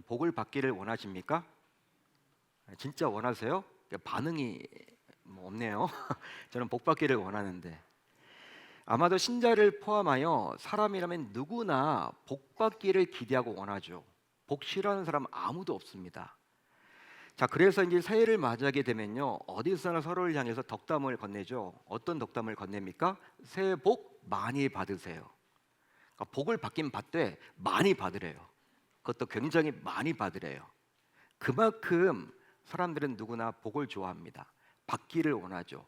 복을 받기를 원하십니까? 진짜 원하세요? 반응이 없네요. 저는 복 받기를 원하는데 아마도 신자를 포함하여 사람이라면 누구나 복 받기를 기대하고 원하죠. 복 싫어하는 사람 아무도 없습니다. 자, 그래서 이제 새해를 맞이하게 되면요, 어디서나 서로를 향해서 덕담을 건네죠. 어떤 덕담을 건넵니까? 새해 복 많이 받으세요. 그러니까 복을 받긴 받되 많이 받으래요. 그것도 굉장히 많이 받으래요. 그만큼 사람들은 누구나 복을 좋아합니다. 받기를 원하죠.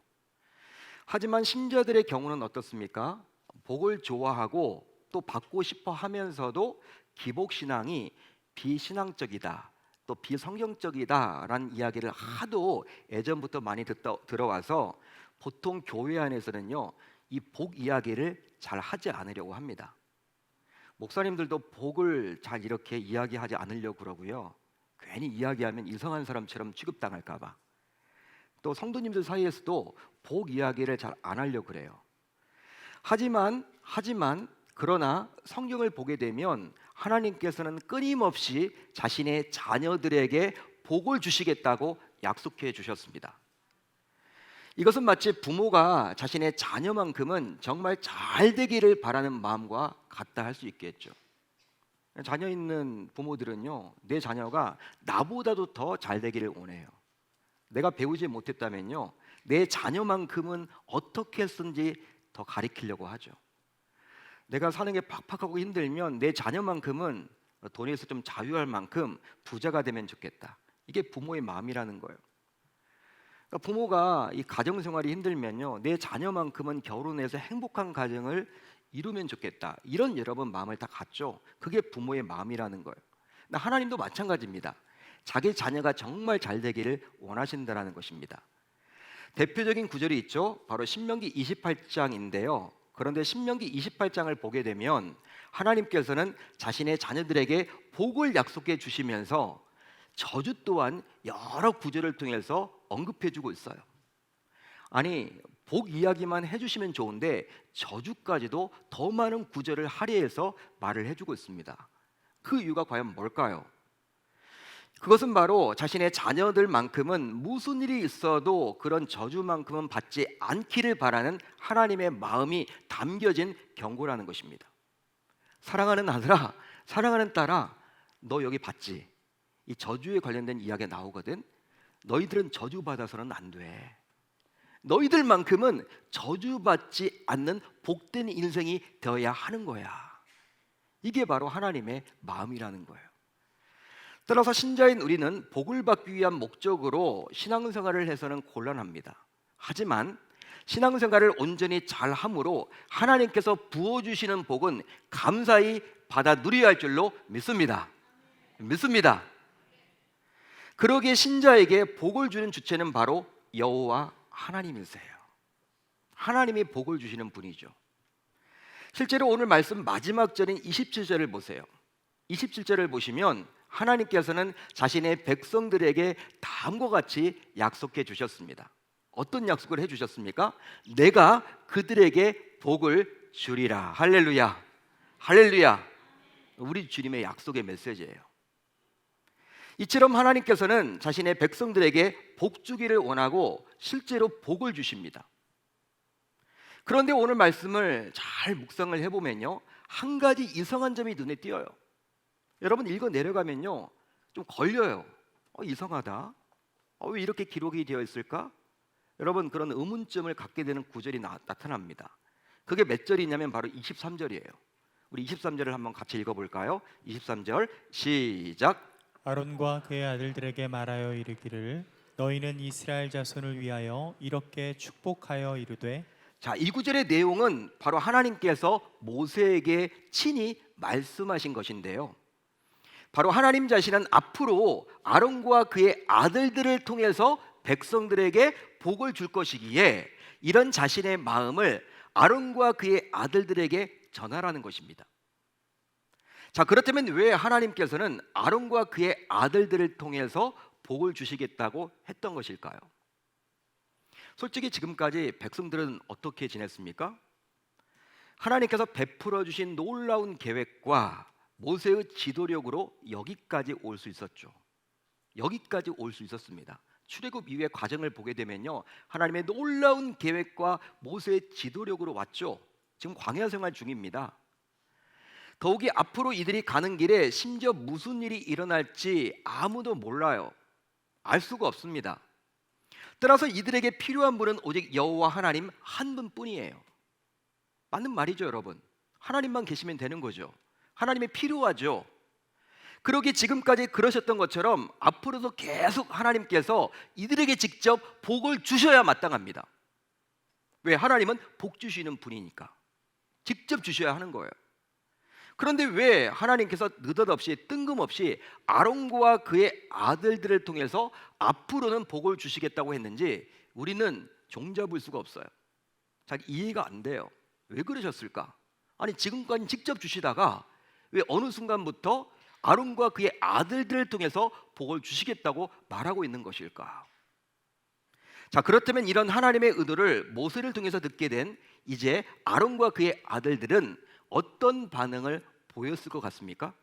하지만 신자들의 경우는 어떻습니까? 복을 좋아하고 또 받고 싶어 하면서도 기복신앙이 비신앙적이다, 또 비성경적이다라는 이야기를 하도 예전부터 많이 들어와서 보통 교회 안에서는요, 이 복 이야기를 잘 하지 않으려고 합니다. 목사님들도 복을 잘 이렇게 이야기하지 않으려고 그러고요. 괜히 이야기하면 이상한 사람처럼 취급당할까 봐. 또 성도님들 사이에서도 복 이야기를 잘 안 하려고 그래요. 하지만 그러나 성경을 보게 되면 하나님께서는 끊임없이 자신의 자녀들에게 복을 주시겠다고 약속해 주셨습니다. 이것은 마치 부모가 자신의 자녀만큼은 정말 잘 되기를 바라는 마음과 같다 할 수 있겠죠. 자녀 있는 부모들은요, 내 자녀가 나보다도 더 잘 되기를 원해요. 내가 배우지 못했다면요, 내 자녀만큼은 어떻게 했는지 더 가르치려고 하죠. 내가 사는 게 팍팍하고 힘들면 내 자녀만큼은 돈에서 좀 자유할 만큼 부자가 되면 좋겠다. 이게 부모의 마음이라는 거예요. 그러니까 부모가 이 가정 생활이 힘들면요, 내 자녀만큼은 결혼해서 행복한 가정을 이루면 좋겠다. 이런 여러분 마음을 다 갖죠. 그게 부모의 마음이라는 거예요. 하나님도 마찬가지입니다. 자기 자녀가 정말 잘 되기를 원하신다라는 것입니다. 대표적인 구절이 있죠. 바로 신명기 28장인데요. 그런데 신명기 28장을 보게 되면 하나님께서는 자신의 자녀들에게 복을 약속해 주시면서 저주 또한 여러 구절을 통해서 언급해주고 있어요. 아니, 복 이야기만 해주시면 좋은데 저주까지도 더 많은 구절을 할애해서 말을 해주고 있습니다. 그 이유가 과연 뭘까요? 그것은 바로 자신의 자녀들만큼은 무슨 일이 있어도 그런 저주만큼은 받지 않기를 바라는 하나님의 마음이 담겨진 경고라는 것입니다. 사랑하는 아들아, 사랑하는 딸아, 너 여기 봤지? 이 저주에 관련된 이야기가 나오거든. 너희들은 저주받아서는 안 돼. 너희들만큼은 저주받지 않는 복된 인생이 되어야 하는 거야. 이게 바로 하나님의 마음이라는 거예요. 따라서 신자인 우리는 복을 받기 위한 목적으로 신앙생활을 해서는 곤란합니다. 하지만 신앙생활을 온전히 잘함으로 하나님께서 부어주시는 복은 감사히 받아 누려야 할 줄로 믿습니다. 그러기에 신자에게 복을 주는 주체는 바로 여호와 하나님이세요. 하나님이 복을 주시는 분이죠. 실제로 오늘 말씀 마지막 절인 27절을 보세요. 27절을 보시면 하나님께서는 자신의 백성들에게 다음과 같이 약속해 주셨습니다. 어떤 약속을 해 주셨습니까? 내가 그들에게 복을 주리라. 할렐루야. 할렐루야. 우리 주님의 약속의 메시지예요. 이처럼 하나님께서는 자신의 백성들에게 복 주기를 원하고 실제로 복을 주십니다. 그런데 오늘 말씀을 잘 묵상을 해보면요, 한 가지 이상한 점이 눈에 띄어요. 여러분 읽어 내려가면요, 좀 걸려요. 이상하다. 왜 이렇게 기록이 되어 있을까? 여러분, 그런 의문점을 갖게 되는 구절이 나타납니다. 그게 몇 절이냐면 바로 23절이에요. 우리 23절을 한번 같이 읽어볼까요? 23절 시작. 아론과 그의 아들들에게 말하여 이르기를 너희는 이스라엘 자손을 위하여 이렇게 축복하여 이르되. 자, 이 구절의 내용은 바로 하나님께서 모세에게 친히 말씀하신 것인데요, 바로 하나님 자신은 앞으로 아론과 그의 아들들을 통해서 백성들에게 복을 줄 것이기에 이런 자신의 마음을 아론과 그의 아들들에게 전하라는 것입니다. 자, 그렇다면 왜 하나님께서는 아론과 그의 아들들을 통해서 복을 주시겠다고 했던 것일까요? 솔직히 지금까지 백성들은 어떻게 지냈습니까? 하나님께서 베풀어 주신 놀라운 계획과 모세의 지도력으로 여기까지 올 수 있었죠. 여기까지 올 수 있었습니다. 출애굽 이후의 과정을 보게 되면요, 하나님의 놀라운 계획과 모세의 지도력으로 왔죠. 지금 광야 생활 중입니다. 더욱이 앞으로 이들이 가는 길에 심지어 무슨 일이 일어날지 아무도 몰라요. 알 수가 없습니다. 따라서 이들에게 필요한 분은 오직 여호와 하나님 한 분뿐이에요. 맞는 말이죠, 여러분. 하나님만 계시면 되는 거죠. 하나님이 필요하죠. 그러기 지금까지 그러셨던 것처럼 앞으로도 계속 하나님께서 이들에게 직접 복을 주셔야 마땅합니다. 왜? 하나님은 복 주시는 분이니까 직접 주셔야 하는 거예요. 그런데 왜 하나님께서 느닷없이 뜬금없이 아론과 그의 아들들을 통해서 앞으로는 복을 주시겠다고 했는지 우리는 종잡을 수가 없어요. 잘 이해가 안 돼요. 왜 그러셨을까? 아니, 지금까지 직접 주시다가 왜 어느 순간부터 아론과 그의 아들들을 통해서 복을 주시겠다고 말하고 있는 것일까? 자, 그렇다면 이런 하나님의 의도를 모세를 통해서 듣게 된 이제 아론과 그의 아들들은 어떤 반응을 보였을 것 같습니까?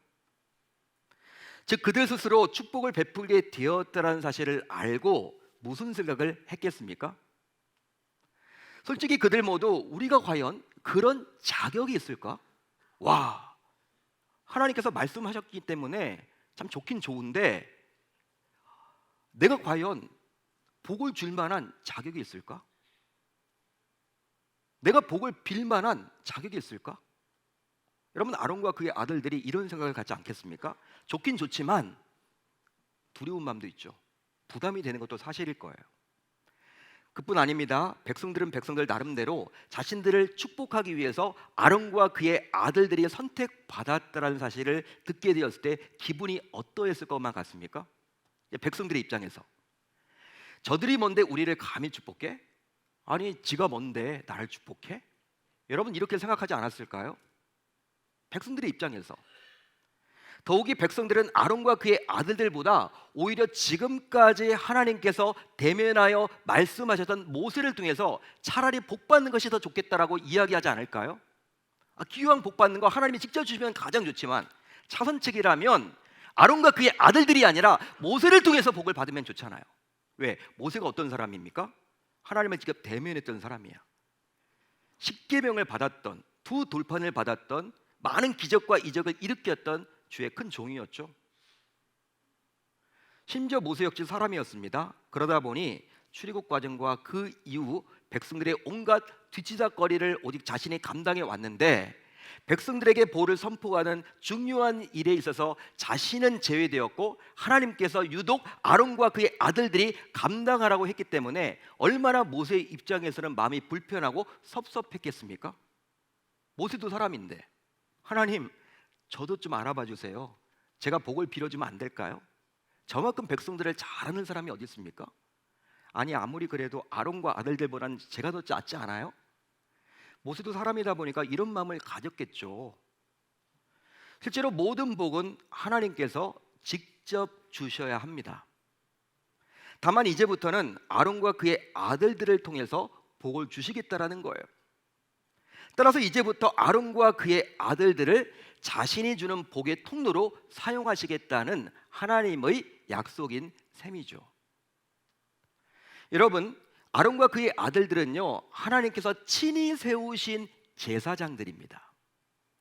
즉, 그들 스스로 축복을 베풀게 되었다는 사실을 알고 무슨 생각을 했겠습니까? 솔직히 그들 모두 우리가 과연 그런 자격이 있을까? 와, 하나님께서 말씀하셨기 때문에 참 좋긴 좋은데 내가 과연 복을 줄 만한 자격이 있을까? 내가 복을 빌 만한 자격이 있을까? 여러분, 아론과 그의 아들들이 이런 생각을 갖지 않겠습니까? 좋긴 좋지만 두려운 마음도 있죠. 부담이 되는 것도 사실일 거예요. 그뿐 아닙니다. 백성들은 백성들 나름대로 자신들을 축복하기 위해서 아론과 그의 아들들이 선택받았다는 사실을 듣게 되었을 때 기분이 어떠했을 것만 같습니까? 백성들의 입장에서 저들이 뭔데 우리를 감히 축복해? 아니, 지가 뭔데 나를 축복해? 여러분, 이렇게 생각하지 않았을까요? 백성들의 입장에서 더욱이 백성들은 아론과 그의 아들들보다 오히려 지금까지 하나님께서 대면하여 말씀하셨던 모세를 통해서 차라리 복받는 것이 더 좋겠다라고 이야기하지 않을까요? 기왕 복받는 거 하나님이 직접 주시면 가장 좋지만 차선책이라면 아론과 그의 아들들이 아니라 모세를 통해서 복을 받으면 좋잖아요. 왜? 모세가 어떤 사람입니까? 하나님을 직접 대면했던 사람이야. 십계명을 받았던, 두 돌판을 받았던, 많은 기적과 이적을 일으켰던 주의 큰 종이었죠. 심지어 모세 역시 사람이었습니다. 그러다 보니 출애굽 과정과 그 이후 백성들의 온갖 뒤치다거리를 오직 자신이 감당해 왔는데 백성들에게 복을 선포하는 중요한 일에 있어서 자신은 제외되었고 하나님께서 유독 아론과 그의 아들들이 감당하라고 했기 때문에 얼마나 모세의 입장에서는 마음이 불편하고 섭섭했겠습니까? 모세도 사람인데 하나님, 저도 좀 알아봐 주세요. 제가 복을 빌어주면 안 될까요? 저만큼 백성들을 잘 아는 사람이 어디 있습니까? 아니, 아무리 그래도 아론과 아들들보다는 제가 더 낫지 않아요? 모세도 사람이다 보니까 이런 마음을 가졌겠죠. 실제로 모든 복은 하나님께서 직접 주셔야 합니다. 다만 이제부터는 아론과 그의 아들들을 통해서 복을 주시겠다라는 거예요. 따라서 이제부터 아론과 그의 아들들을 자신이 주는 복의 통로로 사용하시겠다는 하나님의 약속인 셈이죠. 여러분, 아론과 그의 아들들은요, 하나님께서 친히 세우신 제사장들입니다.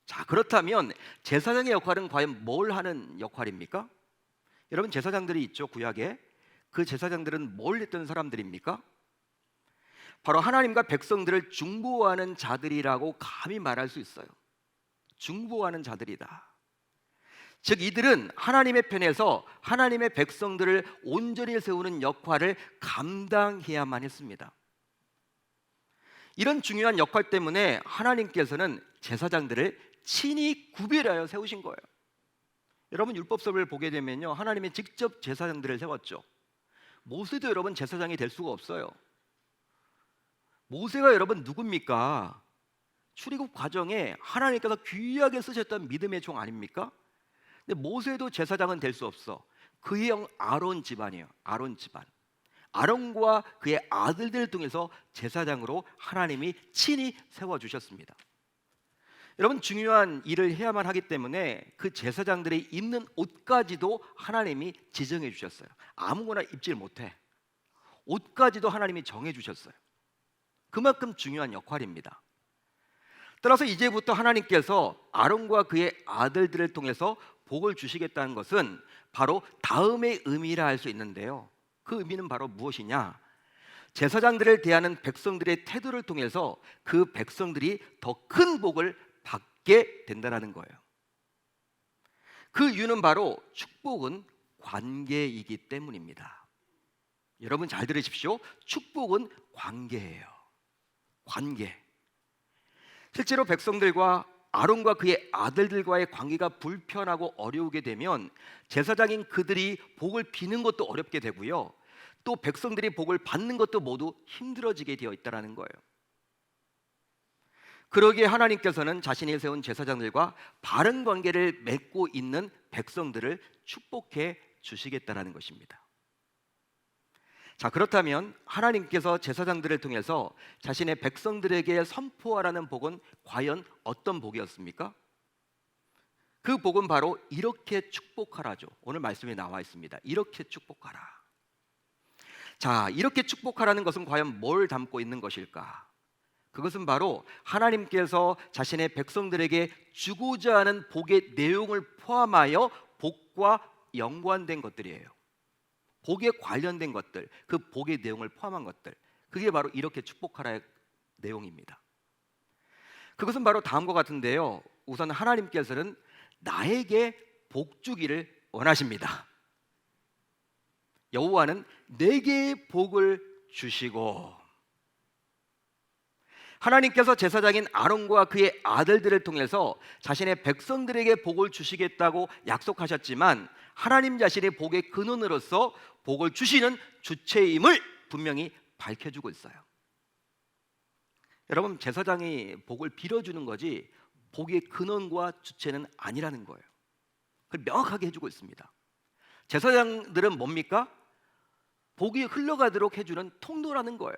자, 그렇다면 제사장의 역할은 과연 뭘 하는 역할입니까? 여러분, 제사장들이 있죠, 구약에. 그 제사장들은 뭘 했던 사람들입니까? 바로 하나님과 백성들을 중보하는 자들이라고 감히 말할 수 있어요. 중보하는 자들이다. 즉, 이들은 하나님의 편에서 하나님의 백성들을 온전히 세우는 역할을 감당해야만 했습니다. 이런 중요한 역할 때문에 하나님께서는 제사장들을 친히 구별하여 세우신 거예요. 여러분, 율법서를 보게 되면요, 하나님이 직접 제사장들을 세웠죠. 모세도 여러분 제사장이 될 수가 없어요. 모세가 여러분 누굽니까? 출애굽 과정에 하나님께서 귀하게 쓰셨던 믿음의 종 아닙니까? 근데 모세도 제사장은 될 수 없어. 그의 형 아론 집안이에요. 아론 집안. 아론과 그의 아들들을 통해서 제사장으로 하나님이 친히 세워주셨습니다. 여러분, 중요한 일을 해야만 하기 때문에 그 제사장들이 입는 옷까지도 하나님이 지정해 주셨어요. 아무거나 입질 못해. 옷까지도 하나님이 정해 주셨어요. 그만큼 중요한 역할입니다. 따라서 이제부터 하나님께서 아론과 그의 아들들을 통해서 복을 주시겠다는 것은 바로 다음의 의미라 할 수 있는데요. 그 의미는 바로 무엇이냐? 제사장들을 대하는 백성들의 태도를 통해서 그 백성들이 더 큰 복을 받게 된다는 거예요. 그 이유는 바로 축복은 관계이기 때문입니다. 여러분 잘 들으십시오. 축복은 관계예요. 관계. 실제로 백성들과 아론과 그의 아들들과의 관계가 불편하고 어려우게 되면 제사장인 그들이 복을 비는 것도 어렵게 되고요, 또 백성들이 복을 받는 것도 모두 힘들어지게 되어 있다는 거예요. 그러기에 하나님께서는 자신이 세운 제사장들과 바른 관계를 맺고 있는 백성들을 축복해 주시겠다는 것입니다. 자, 그렇다면 하나님께서 제사장들을 통해서 자신의 백성들에게 선포하라는 복은 과연 어떤 복이었습니까? 그 복은 바로 이렇게 축복하라죠. 오늘 말씀에 나와 있습니다. 이렇게 축복하라. 자, 이렇게 축복하라는 것은 과연 뭘 담고 있는 것일까? 그것은 바로 하나님께서 자신의 백성들에게 주고자 하는 복의 내용을 포함하여 복과 연관된 것들이에요. 복에 관련된 것들, 그 복의 내용을 포함한 것들, 그게 바로 이렇게 축복하라의 내용입니다. 그것은 바로 다음과 같은데요, 우선 하나님께서는 나에게 복 주기를 원하십니다. 여호와는 내게 복을 주시고, 하나님께서 제사장인 아론과 그의 아들들을 통해서 자신의 백성들에게 복을 주시겠다고 약속하셨지만 하나님 자신의 복의 근원으로서 복을 주시는 주체임을 분명히 밝혀주고 있어요. 여러분, 제사장이 복을 빌어주는 거지 복의 근원과 주체는 아니라는 거예요. 그걸 명확하게 해주고 있습니다. 제사장들은 뭡니까? 복이 흘러가도록 해주는 통로라는 거예요.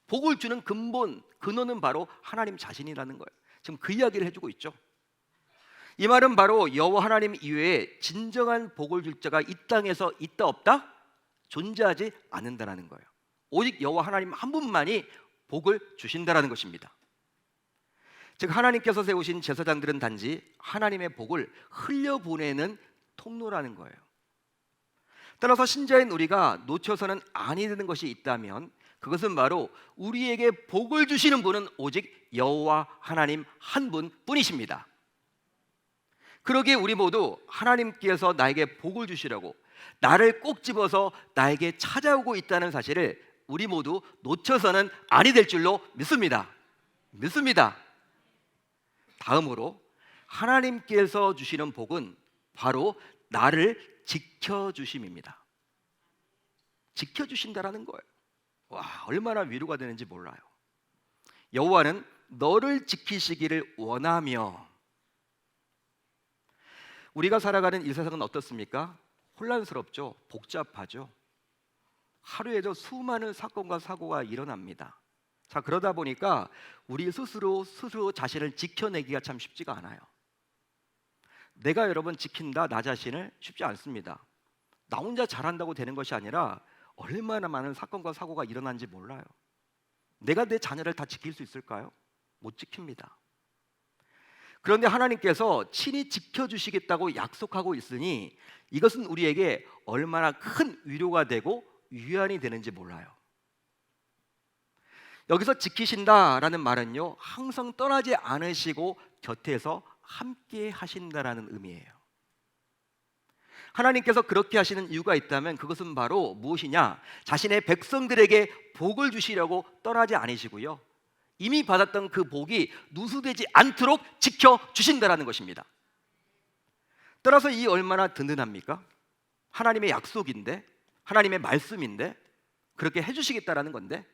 복을 주는 근본, 근원은 바로 하나님 자신이라는 거예요. 지금 그 이야기를 해주고 있죠. 이 말은 바로 여호와 하나님 이외에 진정한 복을 줄 자가 이 땅에서 있다 없다? 존재하지 않는다는 거예요. 오직 여호와 하나님 한 분만이 복을 주신다는 것입니다. 즉 하나님께서 세우신 제사장들은 단지 하나님의 복을 흘려보내는 통로라는 거예요. 따라서 신자인 우리가 놓쳐서는 아니 되는 것이 있다면 그것은 바로 우리에게 복을 주시는 분은 오직 여호와 하나님 한 분뿐이십니다. 그러기에 우리 모두 하나님께서 나에게 복을 주시려고 나를 꼭 집어서 나에게 찾아오고 있다는 사실을 우리 모두 놓쳐서는 아니 될 줄로 믿습니다. 다음으로 하나님께서 주시는 복은 바로 나를 지켜주심입니다. 지켜주신다라는 거예요. 와, 얼마나 위로가 되는지 몰라요. 여호와는 너를 지키시기를 원하며. 우리가 살아가는 이 세상은 어떻습니까? 혼란스럽죠. 복잡하죠. 하루에도 수많은 사건과 사고가 일어납니다. 자, 그러다 보니까 우리 스스로 자신을 지켜내기가 참 쉽지가 않아요. 내가 여러분 지킨다 나 자신을 쉽지 않습니다. 나 혼자 잘한다고 되는 것이 아니라 얼마나 많은 사건과 사고가 일어난지 몰라요. 내가 내 자녀를 다 지킬 수 있을까요? 못 지킵니다. 그런데 하나님께서 친히 지켜주시겠다고 약속하고 있으니 이것은 우리에게 얼마나 큰 위로가 되고 위안이 되는지 몰라요. 여기서 지키신다라는 말은요, 항상 떠나지 않으시고 곁에서 함께 하신다라는 의미예요. 하나님께서 그렇게 하시는 이유가 있다면 그것은 바로 무엇이냐? 자신의 백성들에게 복을 주시려고 떠나지 않으시고요, 이미 받았던 그 복이 누수되지 않도록 지켜주신다라는 것입니다. 따라서 이 얼마나 든든합니까? 하나님의 약속인데, 하나님의 말씀인데, 그렇게 해주시겠다라는 건데,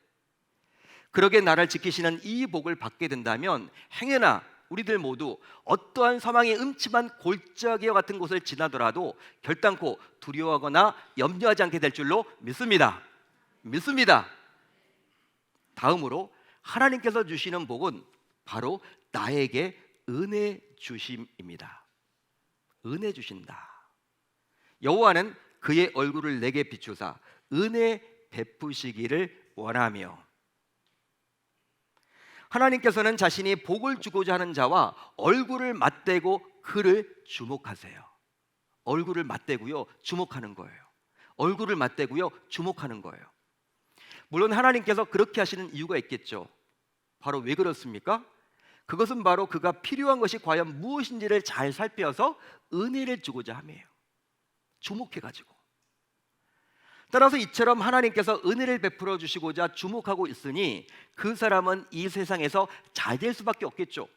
그러게 나를 지키시는 이 복을 받게 된다면 행여나 우리들 모두 어떠한 사망의 음침한 골짜기와 같은 곳을 지나더라도 결단코 두려워하거나 염려하지 않게 될 줄로 믿습니다. 다음으로 하나님께서 주시는 복은 바로 나에게 은혜 주심입니다. 은혜 주신다. 여호와는 그의 얼굴을 내게 비추사 은혜 베푸시기를 원하며. 하나님께서는 자신이 복을 주고자 하는 자와 얼굴을 맞대고 그를 주목하세요. 얼굴을 맞대고요, 주목하는 거예요. 얼굴을 맞대고요, 주목하는 거예요. 물론 하나님께서 그렇게 하시는 이유가 있겠죠. 바로 왜 그렇습니까? 그것은 바로 그가 필요한 것이 과연 무엇인지를 잘 살펴서 은혜를 주고자 함이에요. 주목해가지고. 따라서 이처럼 하나님께서 은혜를 베풀어 주시고자 주목하고 있으니 그 사람은 이 세상에서 잘 될 수밖에 없겠죠.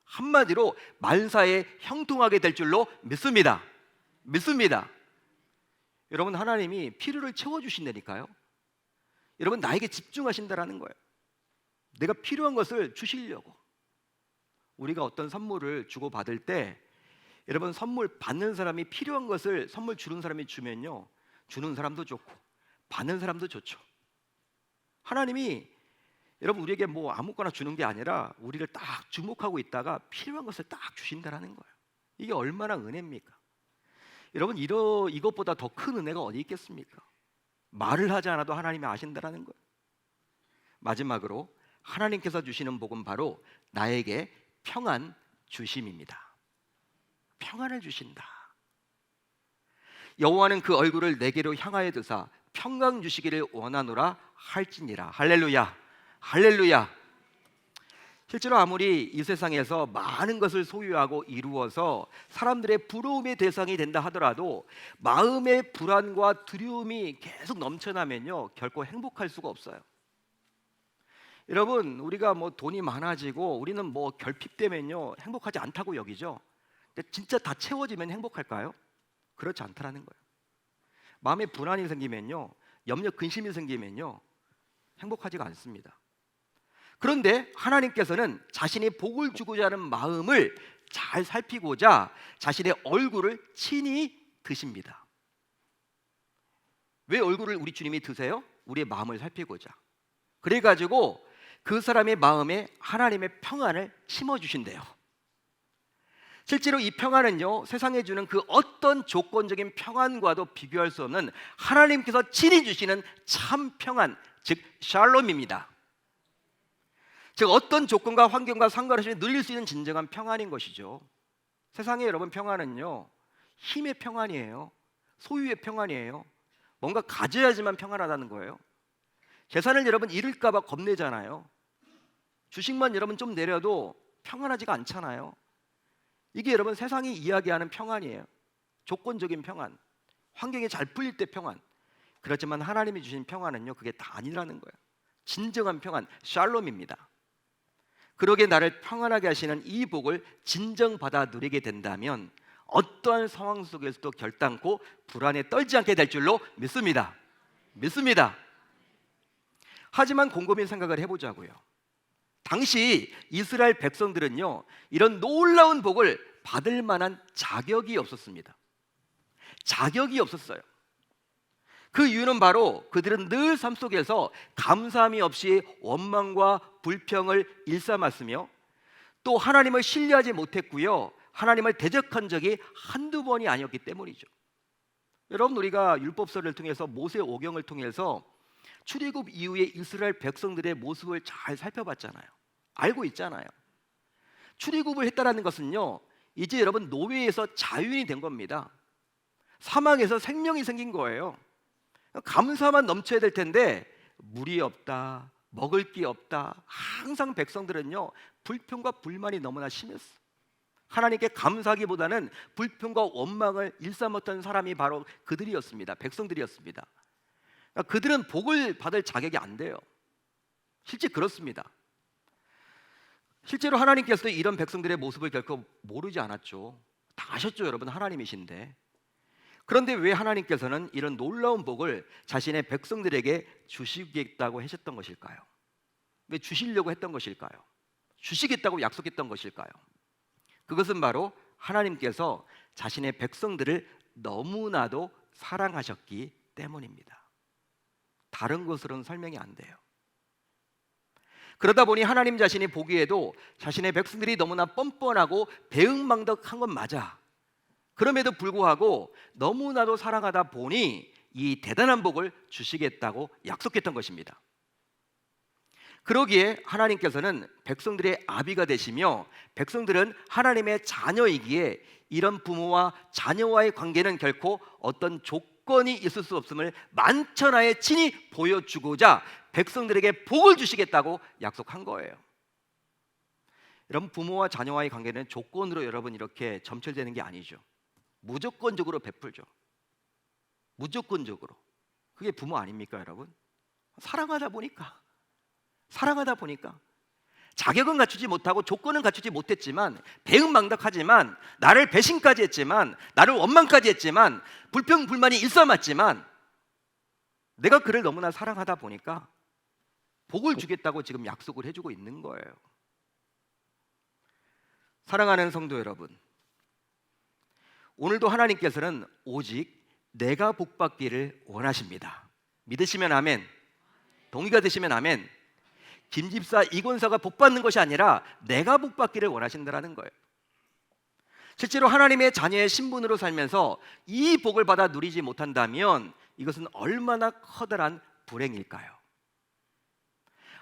한마디로 만사에 형통하게 될 줄로 믿습니다. 믿습니다. 여러분, 하나님이 필요를 채워주신다니까요. 여러분, 나에게 집중하신다라는 거예요. 내가 필요한 것을 주시려고. 우리가 어떤 선물을 주고받을 때 여러분, 선물 받는 사람이 필요한 것을 선물 주는 사람이 주면요, 주는 사람도 좋고 받는 사람도 좋죠. 하나님이 여러분 우리에게 뭐 아무거나 주는 게 아니라 우리를 딱 주목하고 있다가 필요한 것을 딱 주신다라는 거예요. 이게 얼마나 은혜입니까? 여러분, 이것보다 더 큰 은혜가 어디 있겠습니까? 말을 하지 않아도 하나님이 아신다라는 거예요. 마지막으로 하나님께서 주시는 복은 바로 나에게 평안 주심입니다. 평안을 주신다. 여호와는 그 얼굴을 내게로 향하여 드사 평강 주시기를 원하노라 할지니라. 할렐루야, 할렐루야. 실제로 아무리 이 세상에서 많은 것을 소유하고 이루어서 사람들의 부러움의 대상이 된다 하더라도 마음의 불안과 두려움이 계속 넘쳐나면요, 결코 행복할 수가 없어요. 여러분, 우리가 뭐 돈이 많아지고 우리는 뭐 결핍되면요 행복하지 않다고 여기죠. 근데 진짜 다 채워지면 행복할까요? 그렇지 않다라는 거예요. 마음에 불안이 생기면요, 염려 근심이 생기면요 행복하지가 않습니다. 그런데 하나님께서는 자신이 복을 주고자 하는 마음을 잘 살피고자 자신의 얼굴을 친히 드십니다. 왜 얼굴을 우리 주님이 드세요? 우리의 마음을 살피고자. 그래가지고 그 사람의 마음에 하나님의 평안을 심어주신대요. 실제로 이 평안은요, 세상에 주는 그 어떤 조건적인 평안과도 비교할 수 없는 하나님께서 친히 주시는 참 평안, 즉 샬롬입니다. 즉 어떤 조건과 환경과 상관없이 누릴 수 있는 진정한 평안인 것이죠. 세상에 여러분, 평안은요 힘의 평안이에요. 소유의 평안이에요. 뭔가 가져야지만 평안하다는 거예요. 재산을 여러분 잃을까 봐 겁내잖아요. 주식만 여러분 좀 내려도 평안하지가 않잖아요. 이게 여러분 세상이 이야기하는 평안이에요. 조건적인 평안, 환경이 잘 풀릴 때 평안. 그렇지만 하나님이 주신 평안은요, 그게 다 아니라는 거예요. 진정한 평안, 샬롬입니다. 그러게 나를 평안하게 하시는 이 복을 진정받아 누리게 된다면 어떠한 상황 속에서도 결단코 불안에 떨지 않게 될 줄로 믿습니다. 믿습니다. 하지만 곰곰이 생각을 해보자고요. 당시 이스라엘 백성들은요, 이런 놀라운 복을 받을 만한 자격이 없었습니다. 자격이 없었어요. 그 이유는 바로 그들은 늘 삶 속에서 감사함이 없이 원망과 불평을 일삼았으며 또 하나님을 신뢰하지 못했고요, 하나님을 대적한 적이 한두 번이 아니었기 때문이죠. 여러분, 우리가 율법서를 통해서 모세 오경을 통해서 출애굽 이후에 이스라엘 백성들의 모습을 잘 살펴봤잖아요. 알고 있잖아요. 출애굽을 했다라는 것은요, 이제 여러분 노예에서 자유인이 된 겁니다. 사망에서 생명이 생긴 거예요. 감사만 넘쳐야 될 텐데 물이 없다, 먹을 게 없다. 항상 백성들은요 불평과 불만이 너무나 심했어. 하나님께 감사하기보다는 불평과 원망을 일삼았던 사람이 바로 그들이었습니다. 백성들이었습니다. 그러니까 그들은 복을 받을 자격이 안 돼요. 실제 그렇습니다. 실제로 하나님께서도 이런 백성들의 모습을 결코 모르지 않았죠. 다 아셨죠, 여러분. 하나님이신데. 그런데 왜 하나님께서는 이런 놀라운 복을 자신의 백성들에게 주시겠다고 하셨던 것일까요? 왜 주시려고 했던 것일까요? 주시겠다고 약속했던 것일까요? 그것은 바로 하나님께서 자신의 백성들을 너무나도 사랑하셨기 때문입니다. 다른 것으로는 설명이 안 돼요. 그러다 보니 하나님 자신이 보기에도 자신의 백성들이 너무나 뻔뻔하고 배은망덕한 건 맞아. 그럼에도 불구하고 너무나도 사랑하다 보니 이 대단한 복을 주시겠다고 약속했던 것입니다. 그러기에 하나님께서는 백성들의 아비가 되시며 백성들은 하나님의 자녀이기에 이런 부모와 자녀와의 관계는 결코 어떤 조건이 있을 수 없음을 만천하에 친히 보여주고자 백성들에게 복을 주시겠다고 약속한 거예요. 여러분, 부모와 자녀와의 관계는 조건으로 여러분 이렇게 점철되는 게 아니죠. 무조건적으로 베풀죠. 무조건적으로. 그게 부모 아닙니까, 여러분? 사랑하다 보니까 자격은 갖추지 못하고 조건은 갖추지 못했지만 배은망덕하지만 나를 배신까지 했지만 나를 원망까지 했지만 불평불만이 일삼았지만 내가 그를 너무나 사랑하다 보니까 복을 주겠다고 지금 약속을 해주고 있는 거예요. 사랑하는 성도 여러분, 오늘도 하나님께서는 오직 내가 복받기를 원하십니다. 믿으시면 아멘, 동의가 되시면 아멘. 김집사 이권사가 복받는 것이 아니라 내가 복받기를 원하신다는 거예요. 실제로 하나님의 자녀의 신분으로 살면서 이 복을 받아 누리지 못한다면 이것은 얼마나 커다란 불행일까요?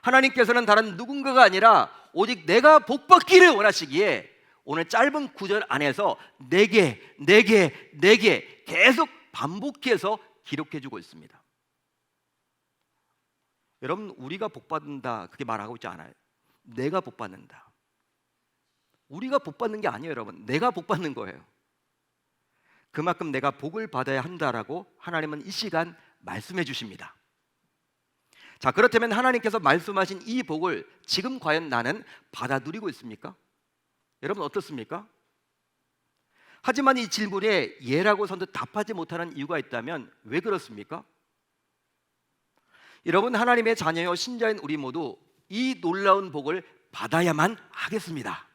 하나님께서는 다른 누군가가 아니라 오직 내가 복받기를 원하시기에 오늘 짧은 구절 안에서 내게 계속 반복해서 기록해주고 있습니다. 여러분, 우리가 복받는다 그렇게 말하고 있지 않아요. 내가 복받는다. 우리가 복받는 게 아니에요, 여러분. 내가 복받는 거예요. 그만큼 내가 복을 받아야 한다라고 하나님은 이 시간 말씀해 주십니다. 자, 그렇다면 하나님께서 말씀하신 이 복을 지금 과연 나는 받아 누리고 있습니까? 여러분, 어떻습니까? 하지만 이 질문에 예라고 선뜻 답하지 못하는 이유가 있다면 왜 그렇습니까? 여러분, 하나님의 자녀여 신자인 우리 모두 이 놀라운 복을 받아야만 하겠습니다.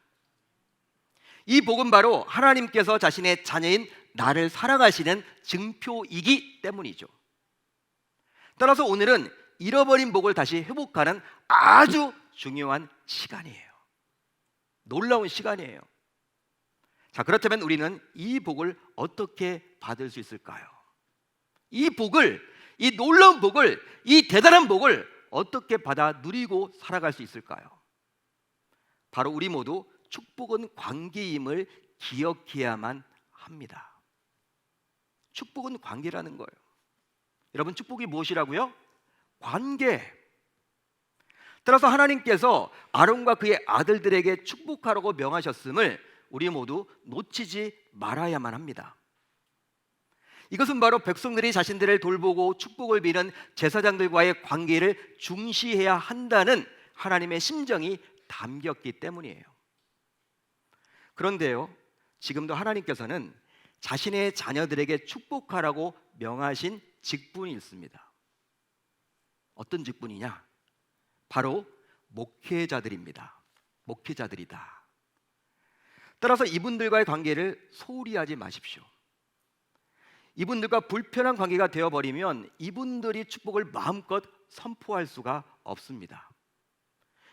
이 복은 바로 하나님께서 자신의 자녀인 나를 사랑하시는 증표이기 때문이죠. 따라서 오늘은 잃어버린 복을 다시 회복하는 아주 중요한 시간이에요. 놀라운 시간이에요. 자, 그렇다면 우리는 이 복을 어떻게 받을 수 있을까요? 이 복을, 이 놀라운 복을, 이 대단한 복을 어떻게 받아 누리고 살아갈 수 있을까요? 바로 우리 모두 축복은 관계임을 기억해야만 합니다. 축복은 관계라는 거예요. 여러분, 축복이 무엇이라고요? 관계. 따라서 하나님께서 아론과 그의 아들들에게 축복하라고 명하셨음을 우리 모두 놓치지 말아야만 합니다. 이것은 바로 백성들이 자신들을 돌보고 축복을 비는 제사장들과의 관계를 중시해야 한다는 하나님의 심정이 담겼기 때문이에요. 그런데요, 지금도 하나님께서는 자신의 자녀들에게 축복하라고 명하신 직분이 있습니다. 어떤 직분이냐? 바로 목회자들입니다. 목회자들이다. 따라서 이분들과의 관계를 소홀히 하지 마십시오. 이분들과 불편한 관계가 되어버리면 이분들이 축복을 마음껏 선포할 수가 없습니다.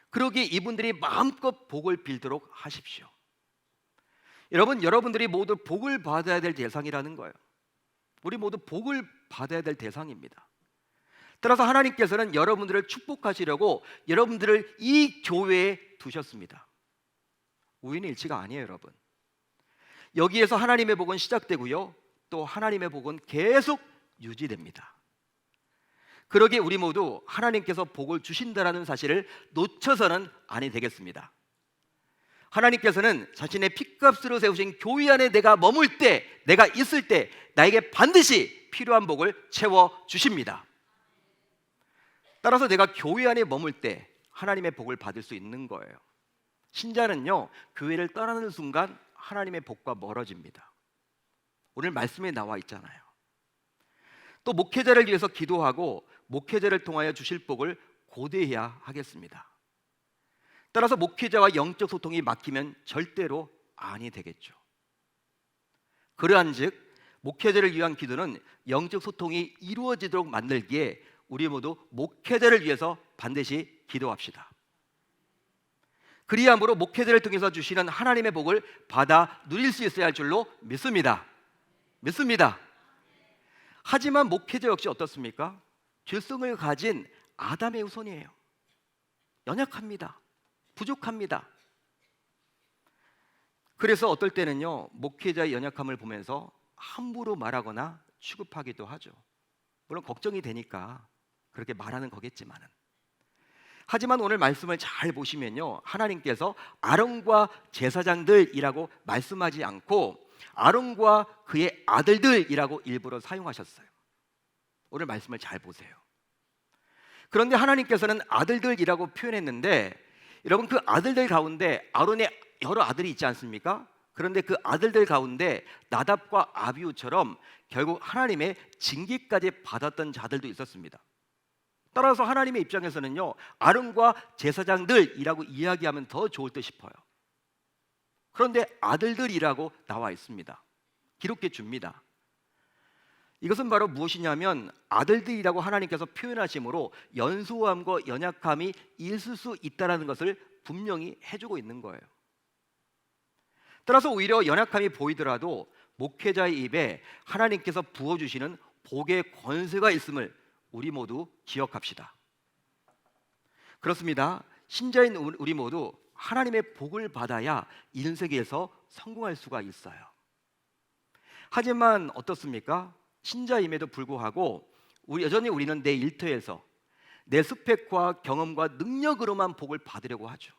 그러기에 이분들이 마음껏 복을 빌도록 하십시오. 여러분, 여러분들이 모두 복을 받아야 될 대상이라는 거예요. 우리 모두 복을 받아야 될 대상입니다. 따라서 하나님께서는 여러분들을 축복하시려고 여러분들을 이 교회에 두셨습니다. 우연의 일치가 아니에요, 여러분. 여기에서 하나님의 복은 시작되고요, 또 하나님의 복은 계속 유지됩니다. 그러기에 우리 모두 하나님께서 복을 주신다라는 사실을 놓쳐서는 아니 되겠습니다. 하나님께서는 자신의 핏값으로 세우신 교회 안에 내가 머물 때, 내가 있을 때 나에게 반드시 필요한 복을 채워 주십니다. 따라서 내가 교회 안에 머물 때 하나님의 복을 받을 수 있는 거예요. 신자는요, 교회를 떠나는 순간 하나님의 복과 멀어집니다. 오늘 말씀에 나와 있잖아요. 또 목회자를 위해서 기도하고 목회자를 통하여 주실 복을 고대해야 하겠습니다. 따라서 목회자와 영적 소통이 막히면 절대로 아니 되겠죠. 그러한즉 목회자를 위한 기도는 영적 소통이 이루어지도록 만들기에 우리 모두 목회자를 위해서 반드시 기도합시다. 그리함으로 목회자를 통해서 주시는 하나님의 복을 받아 누릴 수 있어야 할 줄로 믿습니다. 믿습니다. 하지만 목회자 역시 어떻습니까? 죄성을 가진 아담의 후손이에요. 연약합니다. 부족합니다. 그래서 어떨 때는요, 목회자의 연약함을 보면서 함부로 말하거나 취급하기도 하죠. 물론 걱정이 되니까 그렇게 말하는 거겠지만은. 하지만 오늘 말씀을 잘 보시면요, 하나님께서 아론과 제사장들이라고 말씀하지 않고 아론과 그의 아들들이라고 일부러 사용하셨어요. 오늘 말씀을 잘 보세요. 그런데 하나님께서는 아들들이라고 표현했는데, 여러분, 그 아들들 가운데 아론의 여러 아들이 있지 않습니까? 그런데 그 아들들 가운데 나답과 아비후처럼 결국 하나님의 징계까지 받았던 자들도 있었습니다. 따라서 하나님의 입장에서는요, 아론과 제사장들이라고 이야기하면 더 좋을 듯 싶어요. 그런데 아들들이라고 나와 있습니다. 기록해 줍니다. 이것은 바로 무엇이냐면, 아들들이라고 하나님께서 표현하심으로 연소함과 연약함이 있을 수 있다는 것을 분명히 해주고 있는 거예요. 따라서 오히려 연약함이 보이더라도 목회자의 입에 하나님께서 부어주시는 복의 권세가 있음을 우리 모두 기억합시다. 그렇습니다. 신자인 우리 모두 하나님의 복을 받아야 인생에서 성공할 수가 있어요. 하지만 어떻습니까? 신자임에도 불구하고 여전히 우리는 내 일터에서 내 스펙과 경험과 능력으로만 복을 받으려고 하죠.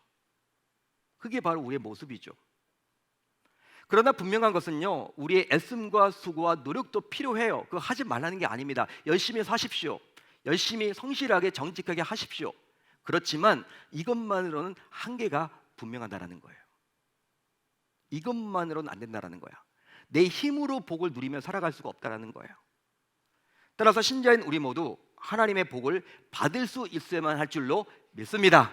그게 바로 우리의 모습이죠. 그러나 분명한 것은요, 우리의 애씀과 수고와 노력도 필요해요. 그거 하지 말라는 게 아닙니다. 열심히 사십시오. 열심히 성실하게 정직하게 하십시오. 그렇지만 이것만으로는 한계가 분명하다는 거예요. 이것만으로는 안 된다는 거야. 내 힘으로 복을 누리며 살아갈 수가 없다는 거예요. 따라서 신자인 우리 모두 하나님의 복을 받을 수 있어야만 할 줄로 믿습니다.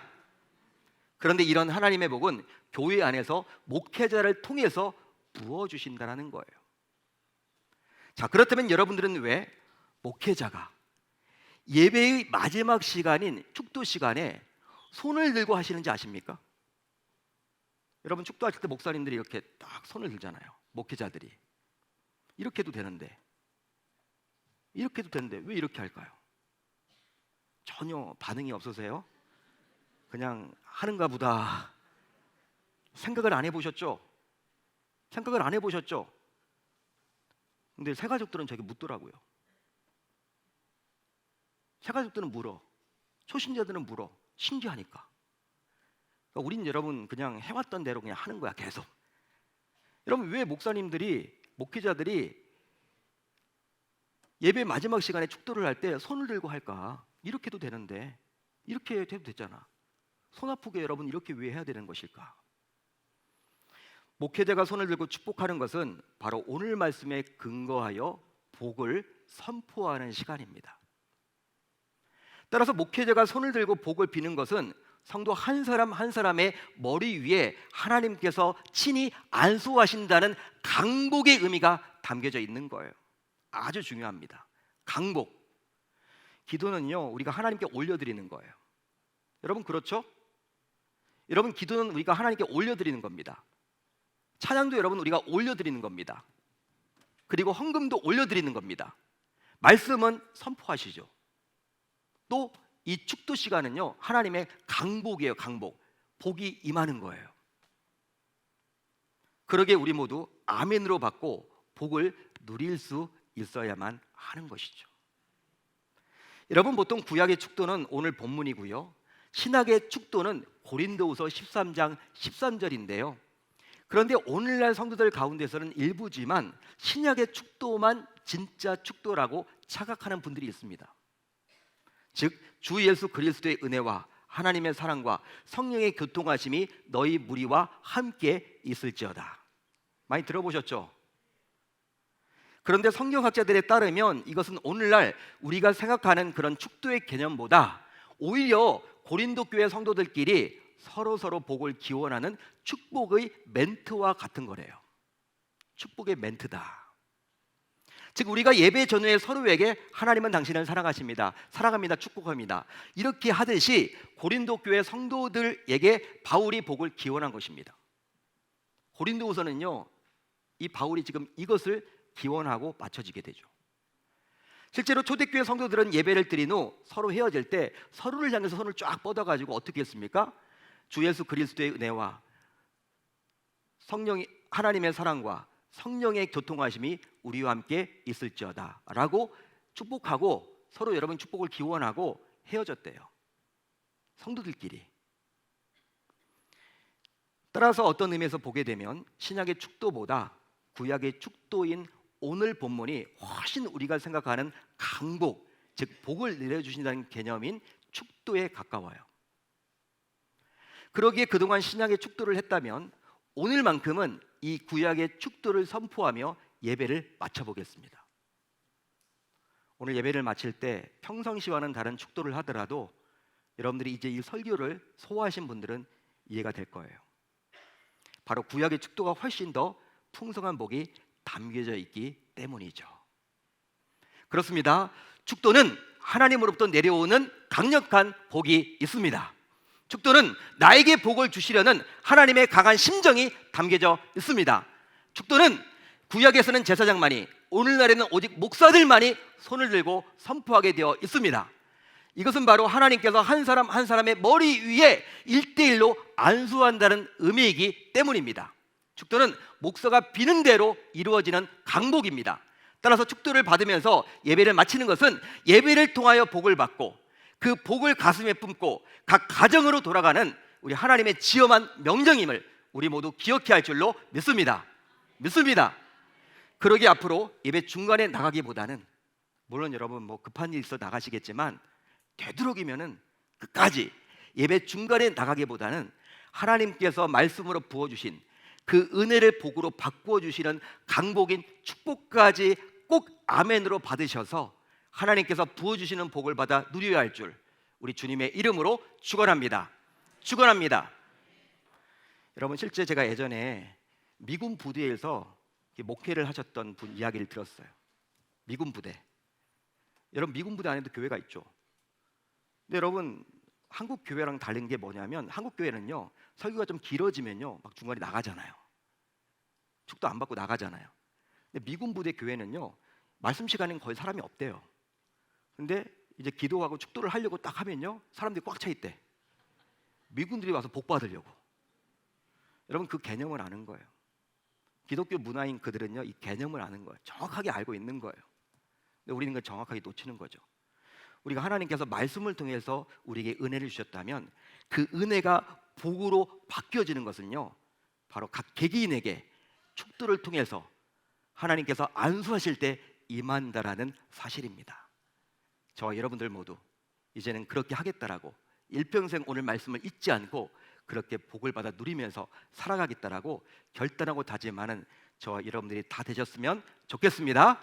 그런데 이런 하나님의 복은 교회 안에서 목회자를 통해서 부어주신다는 거예요. 자, 그렇다면 여러분들은 왜 목회자가 예배의 마지막 시간인 축도 시간에 손을 들고 하시는지 아십니까? 여러분, 축도하실 때 목사님들이 이렇게 딱 손을 들잖아요. 목회자들이. 이렇게 해도 되는데 왜 이렇게 할까요? 전혀 반응이 없으세요? 그냥 하는가 보다. 생각을 안 해보셨죠? 근데 새가족들은 저기 묻더라고요. 새가족들은 물어. 초신자들은 물어. 신기하니까. 그러니까 우린 여러분 그냥 해왔던 대로 그냥 하는 거야, 계속. 여러분, 왜 목회자들이 예배 마지막 시간에 축도를 할 때 손을 들고 할까? 이렇게 해도 되는데, 이렇게 해도 되잖아. 손 아프게 여러분 이렇게 왜 해야 되는 것일까? 목회자가 손을 들고 축복하는 것은 바로 오늘 말씀에 근거하여 복을 선포하는 시간입니다. 따라서 목회자가 손을 들고 복을 비는 것은 성도 한 사람 한 사람의 머리 위에 하나님께서 친히 안수하신다는 강복의 의미가 담겨져 있는 거예요. 아주 중요합니다. 강복. 기도는요, 우리가 하나님께 올려드리는 거예요. 여러분, 그렇죠? 여러분, 기도는 우리가 하나님께 올려드리는 겁니다. 찬양도 여러분 우리가 올려드리는 겁니다. 그리고 헌금도 올려드리는 겁니다. 말씀은 선포하시죠. 또 이 축도 시간은요, 하나님의 강복이에요. 강복. 복이 임하는 거예요. 그러게 우리 모두 아멘으로 받고 복을 누릴 수 있어야만 하는 것이죠. 여러분, 보통 구약의 축도는 오늘 본문이고요, 신약의 축도는 고린도후서 13장 13절인데요. 그런데 오늘날 성도들 가운데서는 일부지만 신약의 축도만 진짜 축도라고 착각하는 분들이 있습니다. 즉, 주 예수 그리스도의 은혜와 하나님의 사랑과 성령의 교통하심이 너희 무리와 함께 있을지어다. 많이 들어보셨죠? 그런데 성경학자들에 따르면 이것은 오늘날 우리가 생각하는 그런 축도의 개념보다 오히려 고린도 교회 성도들끼리 서로 복을 기원하는 축복의 멘트와 같은 거래요. 축복의 멘트다. 즉 우리가 예배 전후에 서로에게 하나님은 당신을 사랑하십니다, 사랑합니다, 축복합니다, 이렇게 하듯이 고린도 교회 성도들에게 바울이 복을 기원한 것입니다. 고린도후서는요, 이 바울이 지금 이것을 기원하고 맞춰지게 되죠. 실제로 초대교회 성도들은 예배를 드린 후 서로 헤어질 때 서로를 향해서 손을 쫙 뻗어가지고 어떻게 했습니까? 주 예수 그리스도의 은혜와 성령이 하나님의 사랑과 성령의 교통하심이 우리와 함께 있을지어다 라고 축복하고 서로 여러분 축복을 기원하고 헤어졌대요. 성도들끼리. 따라서 어떤 의미에서 보게 되면 신약의 축도보다 구약의 축도인 오늘 본문이 훨씬 우리가 생각하는 강복, 즉 복을 내려주신다는 개념인 축도에 가까워요. 그러기에 그동안 신약의 축도를 했다면 오늘만큼은 이 구약의 축도를 선포하며 예배를 마쳐보겠습니다. 오늘 예배를 마칠 때 평상시와는 다른 축도를 하더라도 여러분들이 이제 이 설교를 소화하신 분들은 이해가 될 거예요. 바로 구약의 축도가 훨씬 더 풍성한 복이 담겨져 있기 때문이죠. 그렇습니다. 축도는 하나님으로부터 내려오는 강력한 복이 있습니다. 축도는 나에게 복을 주시려는 하나님의 강한 심정이 담겨져 있습니다. 축도는 구약에서는 제사장만이, 오늘날에는 오직 목사들만이 손을 들고 선포하게 되어 있습니다. 이것은 바로 하나님께서 한 사람 한 사람의 머리 위에 1대1로 안수한다는 의미이기 때문입니다. 축도는 목사가 비는 대로 이루어지는 강복입니다. 따라서 축도를 받으면서 예배를 마치는 것은 예배를 통하여 복을 받고 그 복을 가슴에 품고 각 가정으로 돌아가는 우리 하나님의 지엄한 명령임을 우리 모두 기억해야 할 줄로 믿습니다. 그러기 앞으로 예배 중간에 나가기보다는, 물론 여러분 뭐 급한 일 있어 나가시겠지만 되도록이면은 끝까지 예배 중간에 나가기보다는 하나님께서 말씀으로 부어주신 그 은혜를 복으로 바꾸어 주시는 강복인 축복까지 꼭 아멘으로 받으셔서 하나님께서 부어주시는 복을 받아 누려야 할 줄 우리 주님의 이름으로 축원합니다. 여러분, 실제 제가 예전에 미군 부대에서 목회를 하셨던 분 이야기를 들었어요. 미군 부대. 여러분, 미군 부대 안에도 교회가 있죠. 근데 여러분, 한국 교회랑 다른 게 뭐냐면 한국 교회는요, 설교가 좀 길어지면요 막 중간에 나가잖아요. 축도 안 받고 나가잖아요. 근데 미군 부대 교회는요, 말씀 시간엔 거의 사람이 없대요. 근데 이제 기도하고 축도를 하려고 딱 하면요 사람들이 꽉 차 있대. 미군들이 와서 복 받으려고. 여러분, 그 개념을 아는 거예요. 기독교 문화인 그들은요 이 개념을 아는 거예요. 정확하게 알고 있는 거예요. 근데 우리는 그걸 정확하게 놓치는 거죠. 우리가 하나님께서 말씀을 통해서 우리에게 은혜를 주셨다면 그 은혜가 복으로 바뀌어지는 것은요 바로 각 개개인에게 축도를 통해서 하나님께서 안수하실 때 임한다라는 사실입니다. 저와 여러분들 모두 이제는 그렇게 하겠다라고 일평생 오늘 말씀을 잊지 않고 그렇게 복을 받아 누리면서 살아가겠다라고 결단하고 다짐하는 저와 여러분들이 다 되셨으면 좋겠습니다.